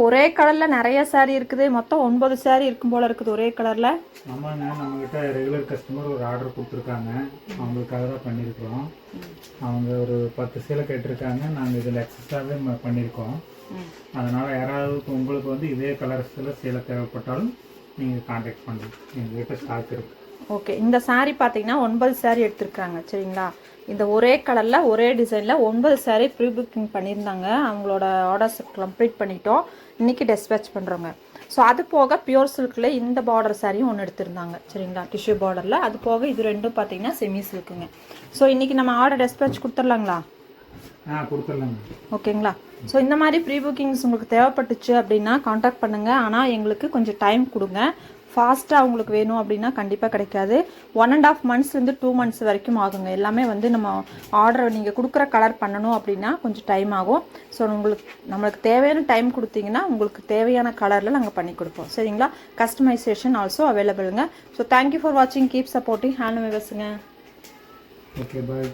ஒரே கலரில் நிறைய சாரீ இருக்குது. மொத்தம் 9 சாரீ இருக்கும் போல் இருக்குது ஒரே கலரில். ஆமாங்க, நம்மக்கிட்ட ரெகுலர் கஸ்டமர் ஒரு ஆர்டர் கொடுத்துருக்காங்க. அவங்களுக்காக தான் பண்ணியிருக்கிறோம். அவங்க ஒரு 10 சேலை கேட்டிருக்காங்க. நாங்கள் இதில் எக்ஸஸாகவே பண்ணியிருக்கோம். அதனால் யாராவது உங்களுக்கு வந்து இதே கலர்ஸில் சேலை தேவைப்பட்டாலும் நீங்கள் கான்டாக்ட் பண்ணுங்க. எங்கள்கிட்ட ஸ்டாக் இருக்குது. ஓகே, இந்த சாரீ பார்த்தீங்கன்னா 9 சாரீ எடுத்திருக்காங்க. சரிங்களா, இந்த ஒரே கலரில் ஒரே டிசைனில் 9 சாரீ ப்ரீ புக்கிங் பண்ணியிருந்தாங்க. அவங்களோட ஆர்டர்ஸ் கம்ப்ளீட் பண்ணிட்டோம். இன்றைக்கி டிஸ்பேச் பண்ணுறோங்க. ஸோ அது போக பியூர் சில்கில் இந்த பார்டர் சாரியும் ஒன்று எடுத்திருந்தாங்க. சரிங்களா, டிஷ்யூ பார்டரில். அது போக இது ரெண்டும் பார்த்தீங்கன்னா செமி சில்க்குங்க. ஸோ இன்றைக்கி நம்ம ஆர்டர் டிஸ்பேச் கொடுத்துர்லாங்களா? கொடுத்துடலாங்க. ஓகேங்களா. ஸோ இந்த மாதிரி ப்ரீ புக்கிங்ஸ் உங்களுக்கு தேவைப்பட்டுச்சு அப்படின்னா காண்டாக்ட் பண்ணுங்கள். ஆனால் எங்களுக்கு கொஞ்சம் டைம் கொடுங்க. ஃபாஸ்ட்டாக உங்களுக்கு வேணும் அப்படின்னா கண்டிப்பாக கிடைக்காது. 1.5 மந்த்ஸ்லேருந்து 2 மந்த்ஸ் வரைக்கும் ஆகுங்க. எல்லாமே வந்து நம்ம ஆர்டர் நீங்கள் கொடுக்குற கலர் பண்ணணும் அப்படின்னா கொஞ்சம் டைம் ஆகும். ஸோ நம்மளுக்கு தேவையான டைம் கொடுத்தீங்கன்னா உங்களுக்கு தேவையான கலரில் நாங்கள் பண்ணி கொடுப்போம். சரிங்களா. கஸ்டமைசேஷன் ஆல்சோ அவைலபிளுங்க. ஸோ தேங்க்யூ ஃபார் வாட்சிங். கீப் சப்போர்ட்டிங் ஹேண்ட்லூம் விவர்ஸுங்க. ஓகே, பாய்.